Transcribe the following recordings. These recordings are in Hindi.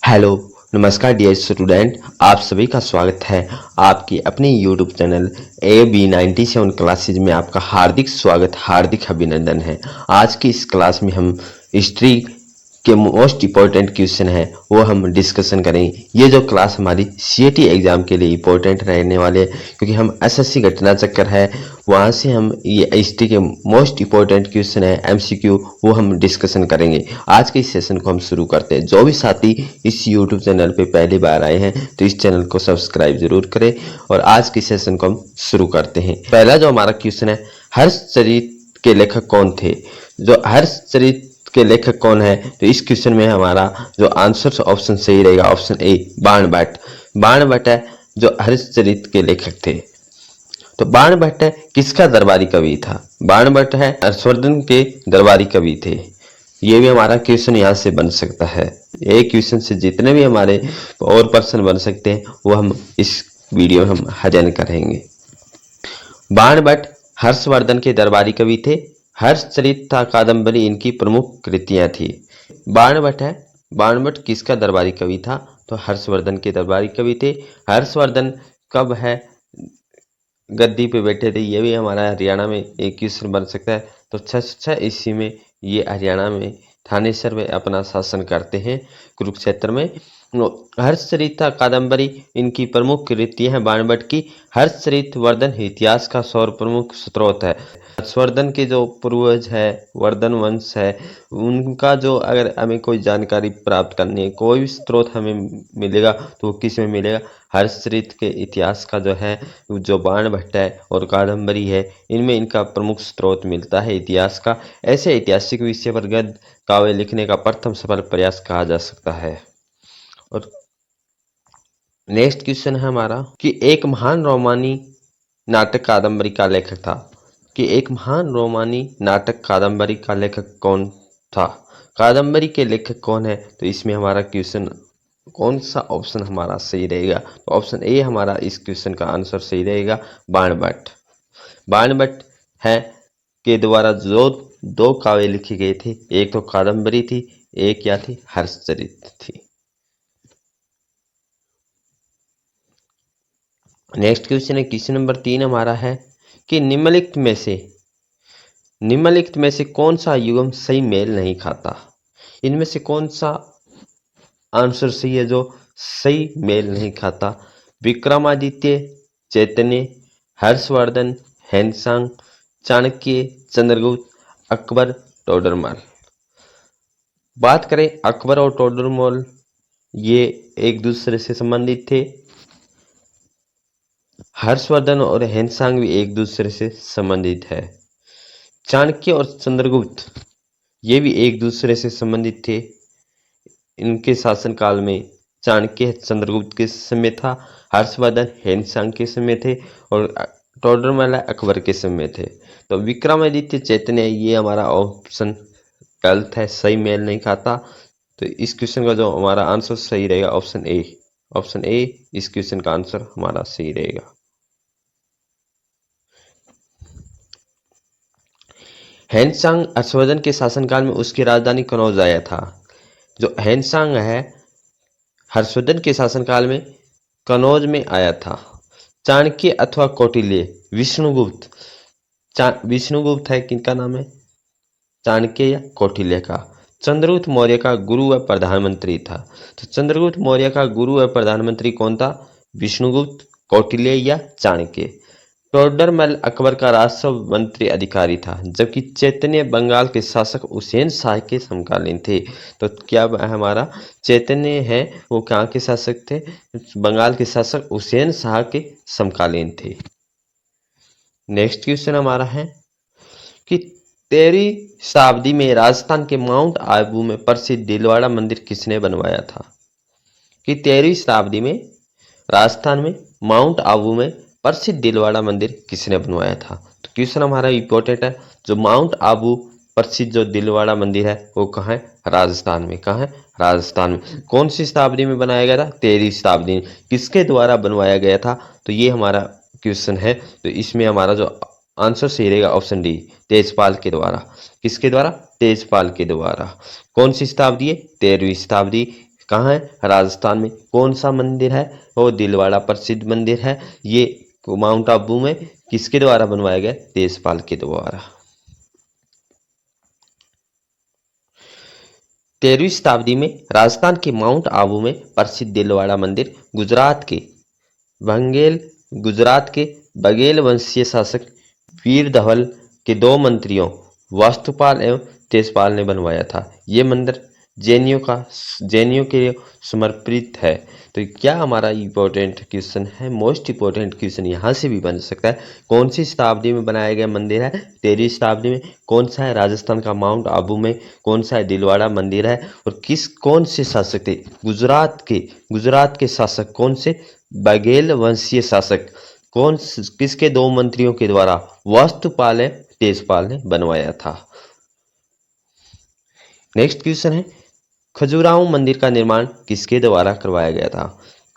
हेलो, नमस्कार डियर स्टूडेंट। आप सभी का स्वागत है आपकी अपने यूट्यूब चैनल AB97 क्लासेज में। आपका हार्दिक स्वागत, हार्दिक अभिनंदन है। आज की इस क्लास में हम हिस्ट्री के मोस्ट इम्पोर्टेंट क्वेश्चन है वो हम डिस्कशन करेंगे। ये जो क्लास हमारी CAT एग्जाम के लिए इम्पोर्टेंट रहने वाले हैं, क्योंकि हम SSC घटना चक्कर है वहाँ से हम ये हिस्ट्री के मोस्ट इम्पोर्टेंट क्वेश्चन है MCQ वो हम डिस्कशन करेंगे। आज के इस सेशन को हम शुरू करते हैं। जो भी साथी इस यूट्यूब चैनल पे पहली बार आए हैं तो इस चैनल को सब्सक्राइब जरूर करें और आज के सेशन को हम शुरू करते हैं। पहला जो हमारा क्वेश्चन है, हर्षचरित के लेखक कौन थे? जो हर्षचरित के लेखक कौन है, तो इस क्वेश्चन में हमारा जो आंसर ऑप्शन सही रहेगा ऑप्शन ए, बाणभट्ट। बाणभट्ट है जो हर्षचरित के लेखक थे। तो बाणभट्ट किसका दरबारी कवि था? बाणभट्ट है हर्षवर्धन के दरबारी कवि थे। ये भी हमारा क्वेश्चन यहाँ से बन सकता है। एक क्वेश्चन से जितने भी हमारे और प्रश्न बन सकते हैं वो हम इस वीडियो में हम अध्ययन करेंगे। बाणभट्ट हर्षवर्धन के दरबारी कवि थे। हर्षचरित कादंबरी इनकी प्रमुख कृतियां थी। बाणभट्ट है, बाणभट्ट किसका दरबारी कवि था? तो हर्षवर्धन के दरबारी कवि थे। हर्षवर्धन कब है गद्दी पे बैठे थे? ये भी हमारा हरियाणा में एक क्वेश्चन बन सकता है। तो 606 ईस्वी में ये हरियाणा में थानेसर में अपना शासन करते हैं, कुरुक्षेत्र में। हर्षचरित कादंबरी इनकी प्रमुख कृति है बाणभट्ट की। हर्षचरित वर्धन इतिहास का सर्वप्रमुख स्रोत है। हर्षवर्धन के जो पूर्वज है, वर्धन वंश है, उनका जो अगर हमें कोई जानकारी प्राप्त करनी है, कोई भी स्रोत हमें मिलेगा तो वो किस में मिलेगा? हर्षचरित के इतिहास का जो है, जो बाणभट्ट है और कादंबरी है, इनमें इनका प्रमुख स्रोत मिलता है इतिहास का। ऐसे ऐतिहासिक विषय पर गद्य काव्य लिखने का प्रथम सफल प्रयास कहा जा सकता है। और नेक्स्ट क्वेश्चन है हमारा कि एक महान रोमानी नाटक कादंबरी का लेखक था। कि एक महान रोमानी नाटक कादंबरी का लेखक कौन था? कादंबरी के लेखक कौन है? तो इसमें हमारा क्वेश्चन कौन सा ऑप्शन हमारा सही रहेगा? तो ऑप्शन ए हमारा इस क्वेश्चन का आंसर सही रहेगा, बाणभट्ट। बाणभट्ट है के द्वारा जो दो काव्य लिखे गए थे, एक तो कादंबरी थी, एक क्या थी? हर्षचरित थी। नेक्स्ट क्वेश्चन है, क्वेश्चन नंबर 3 हमारा है कि निम्नलिखित में से कौन सा युग्म सही मेल नहीं खाता? इनमें से कौन सा आंसर सही है जो सही मेल नहीं खाता? विक्रमादित्य, चैतन्य, हर्षवर्धन, हेनसांग, चाणक्य, चंद्रगुप्त, अकबर, टोडरमल। बात करें अकबर और टोडरमल, ये एक दूसरे से संबंधित थे। हर्षवर्धन और हेनसांग भी एक दूसरे से संबंधित है। चाणक्य और चंद्रगुप्त ये भी एक दूसरे से संबंधित थे। इनके शासनकाल में चाणक्य चंद्रगुप्त के समय था, हर्षवर्धन हेनसांग के समय थे और टोडरमल अकबर के समय थे। तो विक्रमादित्य चैतन्य ये हमारा ऑप्शन गलत है, सही मेल नहीं खाता। तो इस क्वेश्चन का जो हमारा आंसर सही रहेगा ऑप्शन ए। ऑप्शन ए इस क्वेश्चन का आंसर हमारा सही रहेगा। हेनसांग हर्षवर्धन के शासनकाल में उसकी राजधानी कनौज आया था। जो हेनसांग है हर्षवर्धन के शासनकाल में कनौज में आया था। चाणक्य अथवा कौटिल्य, विष्णुगुप्त। विष्णुगुप्त है किनका नाम है? चाणक्य या कौटिल्य का। चंद्रगुप्त मौर्य का गुरु व प्रधानमंत्री था। तो चंद्रगुप्त मौर्य का गुरु व प्रधानमंत्री कौन था? विष्णुगुप्त, कौटिल्य या चाणक्य। टोडरमल अकबर का राजस्व मंत्री अधिकारी था, जबकि चैतन्य बंगाल के शासक हुसैन शाह के समकालीन थे। तो क्या हमारा चैतन्य है वो कहाँ के शासक थे? बंगाल के शासक हुसैन शाह के समकालीन थे। नेक्स्ट क्वेश्चन हमारा है कि 13वीं शताब्दी में राजस्थान के माउंट आबू में प्रसिद्ध दिलवाड़ा मंदिर किसने बनवाया था? कि 13वीं शताब्दी में राजस्थान में माउंट आबू में प्रसिद्ध दिलवाड़ा मंदिर किसने बनवाया था? तो क्वेश्चन हमारा इंपॉर्टेंट है। जो माउंट आबू प्रसिद्ध जो दिलवाड़ा मंदिर है वो कहाँ है? राजस्थान में। कहाँ है? राजस्थान में। कौन सी शताब्दी में बनाया गया था? 13वीं शताब्दी में। किसके द्वारा बनवाया गया था? तो ये हमारा क्वेश्चन है। तो इसमें हमारा जो आंसर सही रहेगा ऑप्शन डी, तेजपाल के द्वारा। किसके द्वारा? तेजपाल के द्वारा। कौन सी शताब्दी है? 13वीं शताब्दी। कहाँ है? राजस्थान में। कौन सा मंदिर है? वो दिलवाड़ा प्रसिद्ध मंदिर है। ये माउंट आबू में किसके द्वारा बनवाया गया? तेजपाल के द्वारा। 13वीं शताब्दी में राजस्थान के माउंट आबू में प्रसिद्ध दिलवाड़ा मंदिर बंगेल गुजरात के बघेल वंशीय शासक वीर धवल के दो मंत्रियों वास्तुपाल एवं तेजपाल ने बनवाया था। ये मंदिर जैनियों के लिए समर्पित है। तो क्या हमारा इम्पोर्टेंट क्वेश्चन है? मोस्ट इम्पोर्टेंट क्वेश्चन यहाँ से भी बन सकता है। कौन सी शताब्दी में बनाया गया मंदिर है? 13वीं शताब्दी में। कौन सा है? राजस्थान का माउंट आबू में। कौन सा है? दिलवाड़ा मंदिर है। और कौन से शासक थे? गुजरात के शासक कौन से? बघेल वंशीय शासक किसके दो मंत्रियों के द्वारा? वास्तुपाल एवं तेजपाल ने बनवाया था। नेक्स्ट क्वेश्चन है, खजुराहो मंदिर का निर्माण किसके द्वारा करवाया गया था?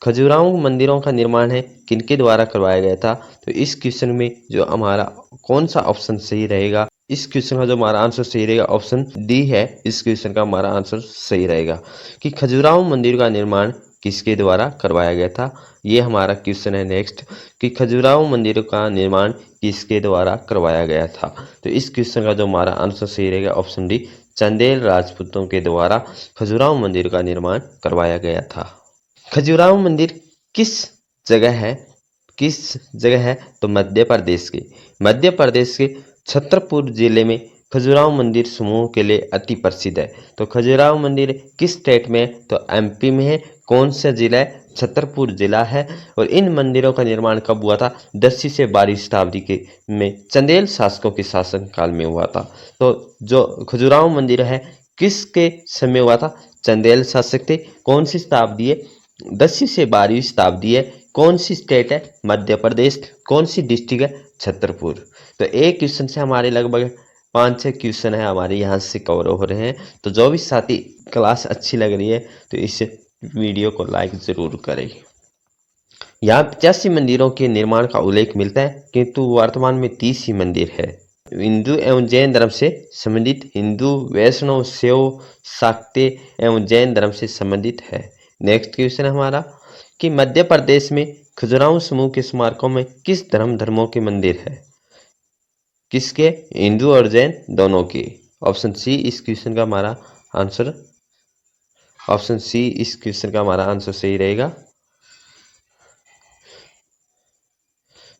खजुराहो मंदिरों का निर्माण है किनके द्वारा करवाया गया था? तो इस क्वेश्चन में जो हमारा कौन सा ऑप्शन सही रहेगा? इस क्वेश्चन का जो हमारा आंसर सही रहेगा ऑप्शन डी है। इस क्वेश्चन का हमारा आंसर सही रहेगा कि खजुराहो मंदिर का निर्माण किसके द्वारा करवाया गया था। ये हमारा क्वेश्चन है नेक्स्ट कि खजुराहो मंदिर का निर्माण किसके द्वारा करवाया गया था। तो इस क्वेश्चन का जो हमारा आंसर सही रहेगा ऑप्शन डी, चंदेल राजपूतों के द्वारा खजुराहो मंदिर का निर्माण करवाया गया था। खजुराहो मंदिर किस जगह है? तो मध्य प्रदेश के छतरपुर जिले में खजुराहो मंदिर समूह के लिए अति प्रसिद्ध है। तो खजुराहो मंदिर किस स्टेट में है? तो एमपी में है। कौन सा जिला है? छतरपुर जिला है। और इन मंदिरों का निर्माण कब हुआ था? 10वीं से 12वीं शताब्दी के में चंदेल शासकों के शासन काल में हुआ था। तो जो खजुराहो मंदिर है किसके समय हुआ था? चंदेल शासक थे। कौन सी शताब्दी है? 10वीं से 12वीं शताब्दी है। कौन सी स्टेट है? मध्य प्रदेश। कौन सी डिस्ट्रिक्ट है? छतरपुर। तो एक क्वेश्चन से हमारे लगभग 5-6 क्वेश्चन है हमारे यहाँ से कवर हो रहे हैं। तो जो भी साथी क्लास अच्छी लग रही है तो इस वीडियो को लाइक जरूर करें। यहाँ 85 मंदिरों के निर्माण का उल्लेख मिलता है किंतु वर्तमान में 30 ही मंदिर है। हिंदू एवं जैन धर्म से संबंधित हिंदू, वैष्णव, शैव, शाक्ते एवं जैन धर्म से संबंधित है। नेक्स्ट क्वेश्चन हमारा कि मध्य प्रदेश में खजुराहो समूह के स्मारकों में किस धर्मों के मंदिर है? किसके? हिंदू और जैन दोनों के। ऑप्शन सी इस क्वेश्चन का हमारा आंसर सही रहेगा।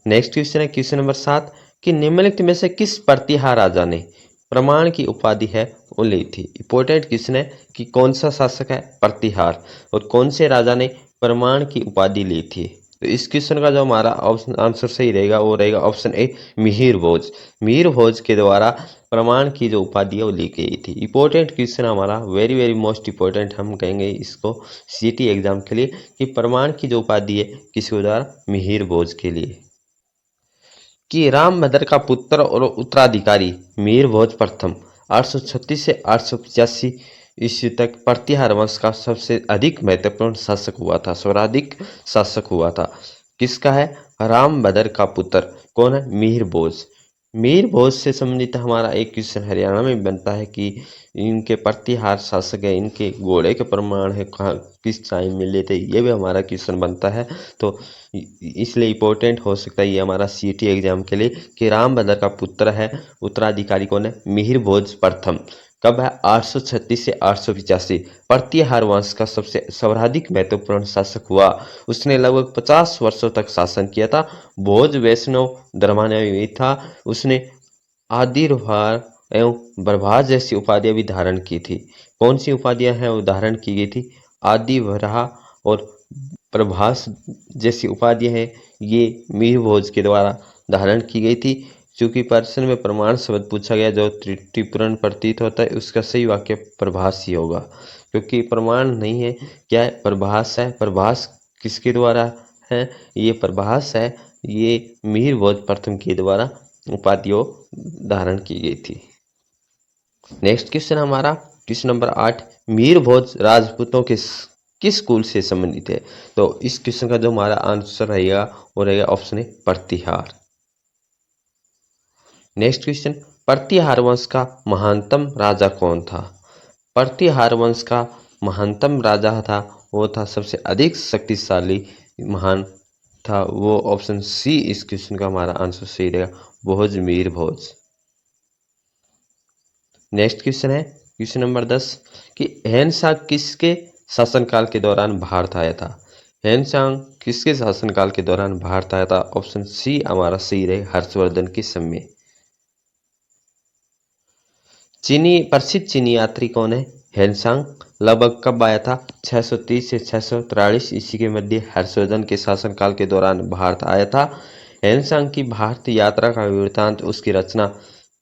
नेक्स्ट क्वेश्चन है क्वेश्चन नंबर 7 कि निम्नलिखित में से किस प्रतिहार राजा ने प्रमाण की उपाधि है वो ली थी? इंपॉर्टेंट क्वेश्चन है कि कौन सा शासक है? प्रतिहार। और कौन से राजा ने प्रमाण की उपाधि ली थी? तो इस क्वेश्चन का जो हमारा आंसर सही रहेगा वो रहेगा ऑप्शन ए, मिहिर भोज। मिहिर भोज के द्वारा प्रमाण की जो उपाधि है वो ली गई थी। इंपॉर्टेंट क्वेश्चन हमारा वेरी वेरी मोस्ट इंपॉर्टेंट हम कहेंगे इसको सीटी एग्जाम के लिए कि प्रमाण की जो उपाधि है किसके द्वारा? मिहिर भोज के लिए। कि रामभद्र का पुत्र और उत्तराधिकारी मीर भोज प्रथम 836 से 885 ईस्वी तक प्रतिहार वंश का सबसे अधिक महत्वपूर्ण शासक हुआ था, सर्वाधिक शासक हुआ था। किसका है? रामभद्र का पुत्र। कौन है? मीर भोज। मीर भोज से संबंधित हमारा एक क्वेश्चन हरियाणा में बनता है कि इनके प्रतिहार शासक है, इनके घोड़े के प्रमाण है कहाँ किस टाइम मिले थे, ये भी हमारा क्वेश्चन बनता है। तो इसलिए इम्पोर्टेंट हो सकता है ये हमारा सीटी एग्जाम के लिए कि रामभद्र का पुत्र है, उत्तराधिकारी कौन है? मिहिर भोज प्रथम। कब है? 836 से 885। प्रतिहार वंश का सबसे सर्वाधिक महत्वपूर्ण शासक हुआ। उसने लगभग 50 वर्षों तक शासन किया था। भोज वैष्णव धर्मावलंबी था। उसने आदिर्भार एवं बर्भास जैसी उपाधियां भी धारण की थी। कौन सी उपाधियां हैं वो धारण की गई थी? आदिवराह और प्रभास जैसी उपाधियां हैं ये मीर भोज के द्वारा धारण की गई थी। चूंकि प्रश्न में प्रमाण शब्द पूछा गया जो त्रुटिपूर्ण प्रतीत होता है उसका सही वाक्य प्रभास ही होगा, क्योंकि प्रमाण नहीं है। क्या है? प्रभास है। प्रभास किसके द्वारा है? ये प्रभास है, ये मीर भोज प्रथम के द्वारा उपाधियों धारण की गई थी। नेक्स्ट क्वेश्चन हमारा क्वेश्चन नंबर 8 मीर भोज राजपूतों के किस कुल से संबंधित है? तो इस क्वेश्चन का जो हमारा आंसर रहेगा वो रहेगा option A, Pratihara. Next question Pratihara वंश का महानतम राजा कौन था? प्रतिहार वंश का महानतम राजा था वो था सबसे अधिक शक्तिशाली महान था वो ऑप्शन सी इस क्वेश्चन का हमारा आंसर सही रहेगा, भोज मीर भोज। नेक्स्ट क्वेश्चन है क्वेश्चन नंबर 10 कि हेनसांग किसके शासनकाल के दौरान भारत आया था। हेनसांग किसके शासनकाल के दौरान भारत आया था, ऑप्शन सी हमारा सही रहे, हर्षवर्धन के समय। चीनी प्रसिद्ध चीनी यात्री कौन है, हेनसांग लगभग कब आया था, 630 से 643 ईस्वी के मध्य हर्षवर्धन के शासनकाल के दौरान भारत आया था। हेनसांग की भारत यात्रा का वृत्तांत उसकी रचना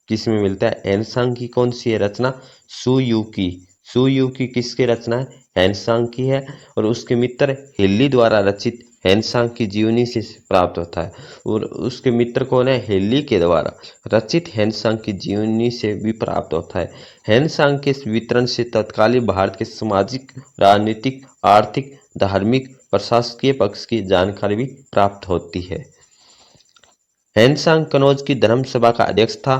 किस में मिलता है, हेनसांग की कौन सी है रचना, सुयुकी। सुयुकी किसकी रचना है, हेनसांग की है और उसके मित्र हेली द्वारा रचित हेनसांग की जीवनी से प्राप्त होता है। और उसके मित्र कौन है, हेली के द्वारा रचित हेनसांग की जीवनी से भी प्राप्त होता है। हेनसांग के वितरण से तत्कालीन भारत के सामाजिक, राजनीतिक, आर्थिक, धार्मिक, प्रशासकीय पक्ष की जानकारी भी प्राप्त होती है। हेनसांग कनौज की धर्मसभा का अध्यक्ष था।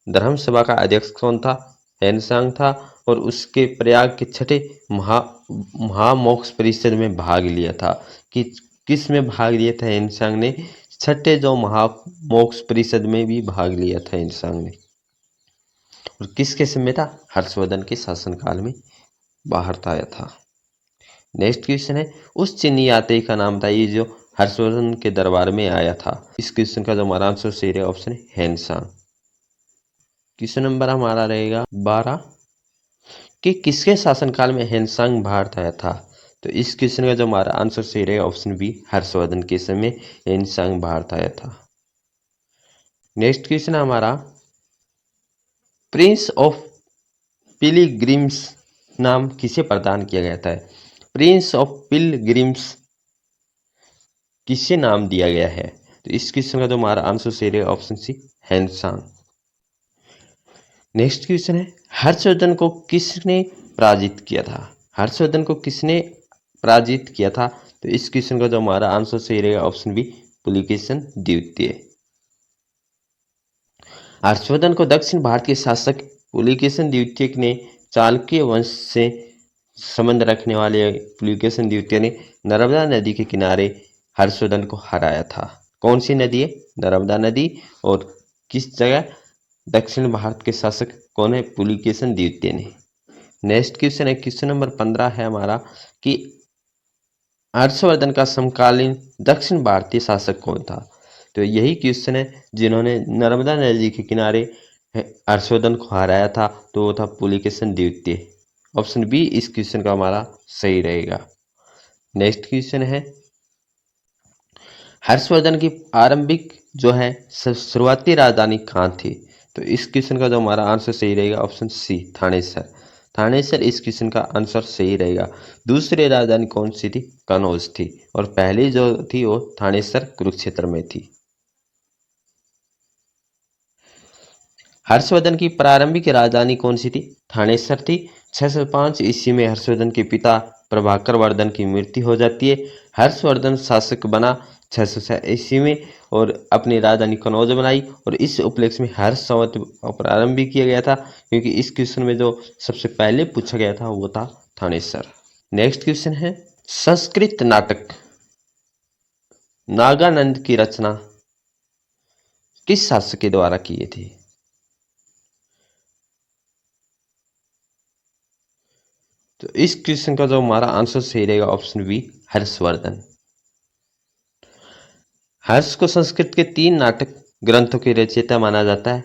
धर्मसभा का अध्यक्ष कौन था, हेनसांग था और उसके प्रयाग के छठे महामोक्ष परिषद में भाग लिया था। कि किस में भाग लिया था हेनसांग ने, छठे जो महामोक्ष परिषद में भी भाग लिया था हेनसांग ने। और किसके समय था, हर्षवर्धन के शासनकाल में भारत आया था। नेक्स्ट क्वेश्चन है उस चीनी यात्री का नाम था ये जो हर्षवर्धन के दरबार में आया था। इस क्वेश्चन का जो हमारा आंसर सही है ऑप्शन है हेनसांग। क्वेश्चन नंबर हमारा रहेगा 12 कि किसके शासनकाल में हेनसांग भारत आया था। तो इस क्वेश्चन का जो हमारा आंसर सही रहेगा ऑप्शन बी, हर्षवर्धन के समय हेनसांग भारत आया था। नेक्स्ट क्वेश्चन है हमारा प्रिंस ऑफ पिलग्रिम्स नाम किसे प्रदान किया गया था। प्रिंस ऑफ पिलग्रिम्स किसे नाम दिया गया है। तो इस क्वेश्चन का जो हमारा आंसर सही रहेगा option C, Hiuen Tsang. Next question है हर्षवर्धन को किसने पराजित किया था। हर्षवर्धन को किसने पराजित किया था। तो इस क्वेश्चन का जो हमारा आंसर सही रहेगा ऑप्शन बी, पुलकेशिन द्वितीय। हर्षवर्धन को दक्षिण भारत के शासक पुलकेशिन द्वितीय ने चालुक्य वंश से संबंध रखने वाले पुलकेशिन द्वितीय ने नर्मदा नदी के किनारे हर्षवर्धन को हराया था। कौन सी नदी है, नर्मदा नदी। और किस जगह, दक्षिण भारत के शासक कौन है, पुलकेशिन द्वितीय ने। नेक्स्ट क्वेश्चन है क्वेश्चन नंबर 15 है हमारा कि हर्षवर्धन का समकालीन दक्षिण भारतीय शासक कौन था। तो यही क्वेश्चन है जिन्होंने नर्मदा नदी के किनारे हर्षवर्धन को हराया था, तो वो था पुलकेशिन द्वितीय। ऑप्शन बी इस क्वेश्चन का हमारा सही रहेगा। नेक्स्ट क्वेश्चन है हर्षवर्धन की आरंभिक जो है शुरुआती राजधानी कहाँ थी। तो इस क्वेश्चन का जो हमारा आंसर सही रहेगा ऑप्शन सी, थानेसर। थानेसर इस क्वेश्चन का आंसर सही रहेगा। दूसरी राजधानी कौन सी थी, कनौज थी। और पहली जो थी वो थानेसर कुरुक्षेत्र में थी। हर्षवर्धन की प्रारंभिक राजधानी कौन सी थी, थानेसर थी। 605 ईस्वी में हर्षवर्धन के पिता प्रभाकर वर्धन की मृत्यु हो जाती है। हर्षवर्धन शासक बना 606 ईस्वी में और अपनी राजधानी कनौज बनाई। और इस उपलक्ष्य में हर्ष संवत प्रारंभ भी किया गया था, क्योंकि इस क्वेश्चन में जो सबसे पहले पूछा गया था वो था थानेसर। नेक्स्ट क्वेश्चन है संस्कृत नाटक नागानंद की रचना किस शासक के द्वारा किए थे। तो इस क्वेश्चन का जो हमारा आंसर सही रहेगा ऑप्शन बी, हर्षवर्धन। हर्ष को संस्कृत के 3 नाटक ग्रंथों के रचयिता माना जाता है,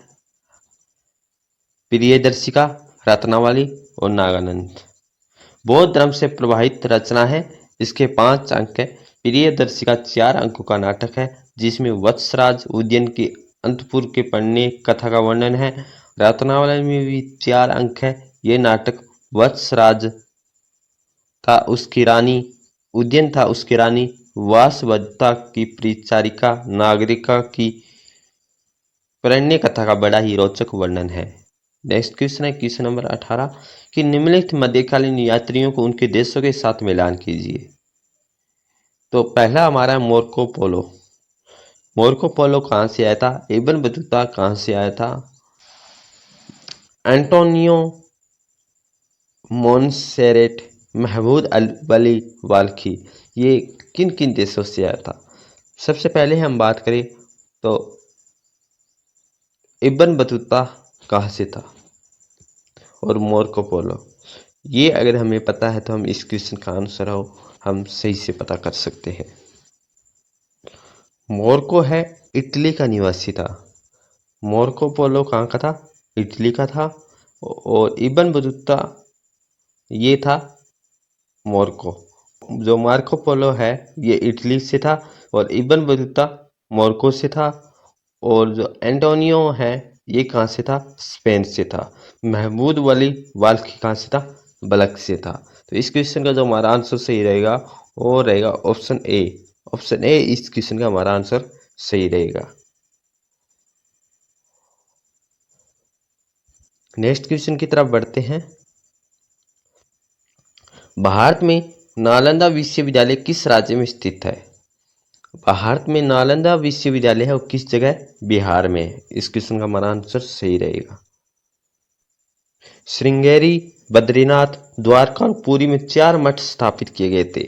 प्रियदर्शिका, रत्नावली और नागानंद। बौद्ध धर्म से प्रभावित रचना है। इसके 5 अंक है। प्रियदर्शिका 4 अंकों का नाटक है जिसमें वत्सराज उद्यन की अंतपुर के पढ़ने कथा का वर्णन है। रत्नावली में भी 4 अंक है। ये नाटक वत्सराज था उसकी रानी, उद्यन था उसकी रानी, वासवदत्ता की परिचारिका नागरिका की प्रणय कथा का बड़ा ही रोचक वर्णन है। नेक्स्ट क्वेश्चन है क्वेश्चन नंबर 18 कि निम्नलिखित मध्यकालीन यात्रियों को उनके देशों के साथ मिलान कीजिए। तो पहला हमारा है मोर्को पोलो। मोर्को पोलो कहाँ से आया था, इब्न बतूता कहाँ से आया था, एंटोनियो मोन्सेरेट महमूद वली वाल्की ये किन किन देशों से आया था? सबसे पहले हम बात करें तो इब्न बतूता कहाँ से था, और मार्को पोलो। ये अगर हमें पता है तो हम इस क्वेश्चन का आंसर हो हम सही से पता कर सकते हैं। मार्को है इटली का निवासी था। मार्को पोलो कहाँ का था? इटली का था। और इब्न बतूता ये था मार्को। जो मार्को पोलो है ये इटली से था और इब्न बतूता मार्को से था। और जो एंटोनियो है ये कहाँ से था? स्पेन से था। महमूद वली वाल्की कहाँ से था? बल्ख से था। तो इस क्वेश्चन का जो हमारा आंसर सही रहेगा वो रहेगा ऑप्शन ए। ऑप्शन ए इस क्वेश्चन का हमारा आंसर सही रहेगा। नेक्स्ट क्वेश्चन की तरफ बढ़ते हैं। भारत में नालंदा विश्वविद्यालय किस राज्य में स्थित है? भारत में नालंदा विश्वविद्यालय है वो किस जगह? बिहार में है। इस क्वेश्चन का हमारा आंसर सही रहेगा। श्रृंगेरी, बद्रीनाथ, द्वारका और पुरी में 4 मठ स्थापित किए गए थे।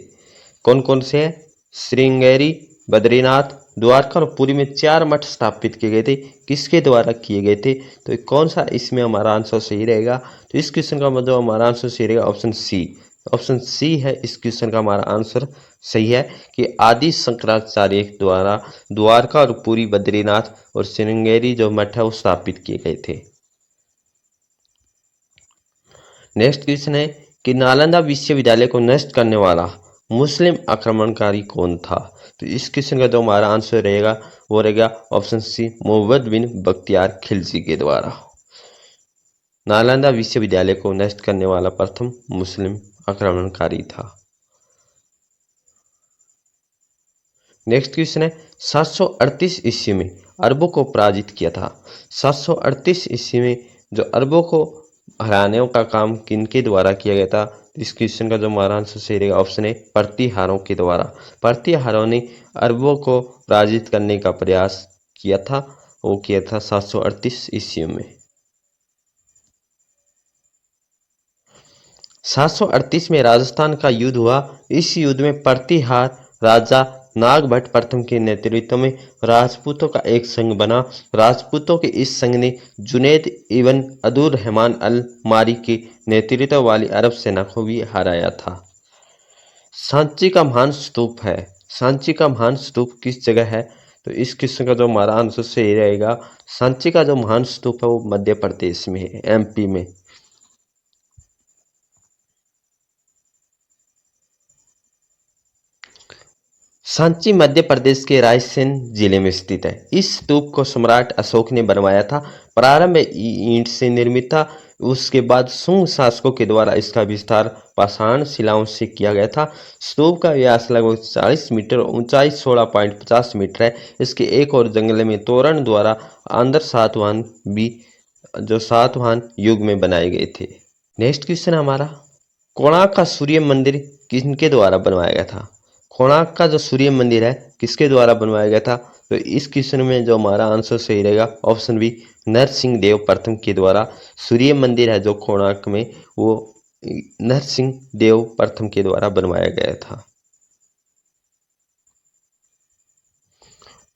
कौन कौन से हैं? श्रृंगेरी, बद्रीनाथ, द्वारका और पुरी में 4 मठ स्थापित किए गए थे। किसके द्वारा किए गए थे? तो कौन सा इसमें हमारा आंसर सही रहेगा? तो इस क्वेश्चन का मतलब हमारा आंसर सही रहेगा ऑप्शन सी। ऑप्शन सी है इस क्वेश्चन का हमारा आंसर सही है कि आदि शंकराचार्य द्वारा द्वारका और पुरी, बद्रीनाथ और श्रृंगेरी जो मठ है वो स्थापित किए गए थे। नेक्स्ट क्वेश्चन है कि नालंदा विश्वविद्यालय को नष्ट करने वाला मुस्लिम आक्रमणकारी कौन था? तो इस क्वेश्चन का जो हमारा आंसर रहेगा वो रहेगा ऑप्शन सी, मोहम्मद बिन बख्तियार खिलजी के द्वारा। नालंदा विश्वविद्यालय को नष्ट करने वाला प्रथम मुस्लिम आक्रमणकारी था। नेक्स्ट क्वेश्चन है 738 ईस्वी में अरबों को पराजित किया था। 738 ईस्वी में जो अरबों को हराने का काम किनके द्वारा किया गया था? इस क्वेश्चन का जो हमारा आंसर सही रहेगा ऑप्शन है प्रतिहारों के द्वारा। प्रतिहारों ने अरबों को पराजित करने का प्रयास किया था। वो किया था 738 ईस्वी में। 738 में राजस्थान का युद्ध हुआ। इस युद्ध में प्रतिहार राजा नागभट्ट प्रथम के नेतृत्व में राजपूतों का एक संघ बना। राजपूतों के इस संघ ने जुनैद इब्न अब्दुर रहमान अल मारी के नेतृत्व वाली अरब सेना को भी हराया था। सांची का महान स्तूप है। सांची का महान स्तूप किस जगह है? तो इस क्वेश्चन का जो हमारा आंसर सही रहेगा, सांची का जो महान स्तूप है वो मध्य प्रदेश में है, एमपी में। सांची मध्य प्रदेश के रायसेन जिले में स्थित है। इस स्तूप को सम्राट अशोक ने बनवाया था। प्रारंभ में ईंट से निर्मित था। उसके बाद शुंग शासकों के द्वारा इसका विस्तार पाषाण शिलाओं से किया गया था। स्तूप का व्यास लगभग 40 मीटर और ऊंचाई 16.50 मीटर है। इसके एक और जंगल में तोरण द्वारा अंदर सातवाहन भी जो सातवाहन युग में बनाए गए थे। नेक्स्ट क्वेश्चन हमारा, कोणार्क का सूर्य मंदिर किनके द्वारा बनवाया गया था? कोणार्क का जो सूर्य मंदिर है किसके द्वारा बनवाया गया था? तो इस क्वेश्चन में जो हमारा आंसर सही रहेगा ऑप्शन बी, नरसिंह देव प्रथम के द्वारा सूर्य मंदिर है जो कोणार्क में वो नरसिंह देव प्रथम के द्वारा बनवाया गया था।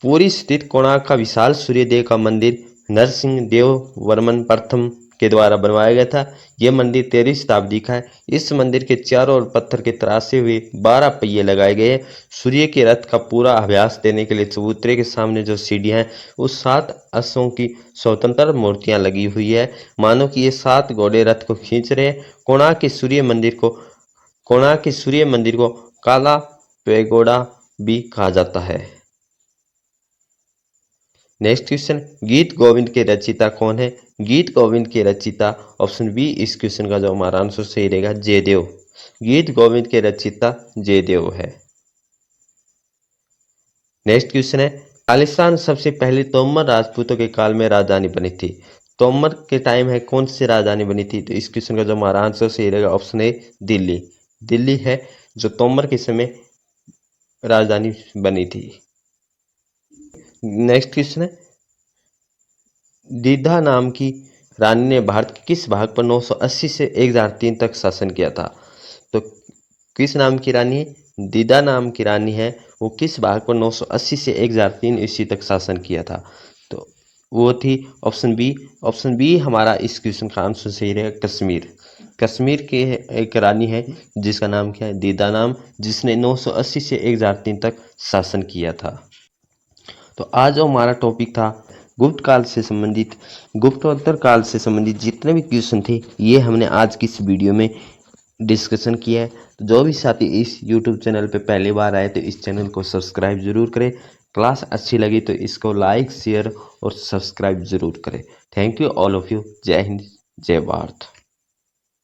पुरी स्थित कोणार्क का विशाल सूर्य देव का मंदिर नरसिंह देव वर्मन प्रथम के द्वारा बनवाया गया था। यह मंदिर 13वीं शताब्दी का है। इस मंदिर के चारों ओर पत्थर के तरासे हुए 12 पहिए लगाए गए हैं। सूर्य के रथ का पूरा अभ्यास देने के लिए चबूतरे के सामने जो सीढ़ियां हैं उस 7 अश्वों की स्वतंत्र मूर्तियां लगी हुई है, मानो कि ये 7 घोड़े रथ को खींच रहे हैं। कोणार्क के सूर्य मंदिर को काला पैगोडा भी कहा जाता है। नेक्स्ट क्वेश्चन, गीत गोविंद के रचयिता कौन है? गीत गोविंद के रचयिता ऑप्शन बी इस क्वेश्चन का जो हमारा आंसर सही रहेगा जयदेव। गीत गोविंद के रचयिता जयदेव है। नेक्स्ट क्वेश्चन है, खालिस्तान सबसे पहले तोमर राजपूतों के काल में राजधानी बनी थी। तोमर के टाइम है कौन सी राजधानी बनी थी? तो इस क्वेश्चन का जो हमारा आंसर सही रहेगा ऑप्शन ए दिल्ली। दिल्ली है जो तोमर के समय राजधानी बनी थी। नेक्स्ट क्वेश्चन है, दीदा नाम की रानी ने भारत के किस भाग पर 980 से 1003 तक शासन किया था? तो किस नाम की रानी है? दीदा नाम की रानी है। वो किस भाग पर 980 से 1003 ईस्वी तक शासन किया था? तो वो थी ऑप्शन बी। ऑप्शन बी हमारा इस क्वेश्चन का आंसर सही रहेगा कश्मीर। कश्मीर के एक रानी है जिसका नाम क्या है? दीदा नाम, जिसने 980 से 1003 तक शासन किया था। तो आज जो हमारा टॉपिक था गुप्त काल से संबंधित, गुप्तोत्तर काल से संबंधित जितने भी क्वेश्चन थे ये हमने आज की इस वीडियो में डिस्कशन किया है। तो जो भी साथी इस यूट्यूब चैनल पे पहली बार आए तो इस चैनल को सब्सक्राइब जरूर करें। क्लास अच्छी लगी तो इसको लाइक शेयर और सब्सक्राइब जरूर करें। Thank you all of you. जय हिंद, जय भारत।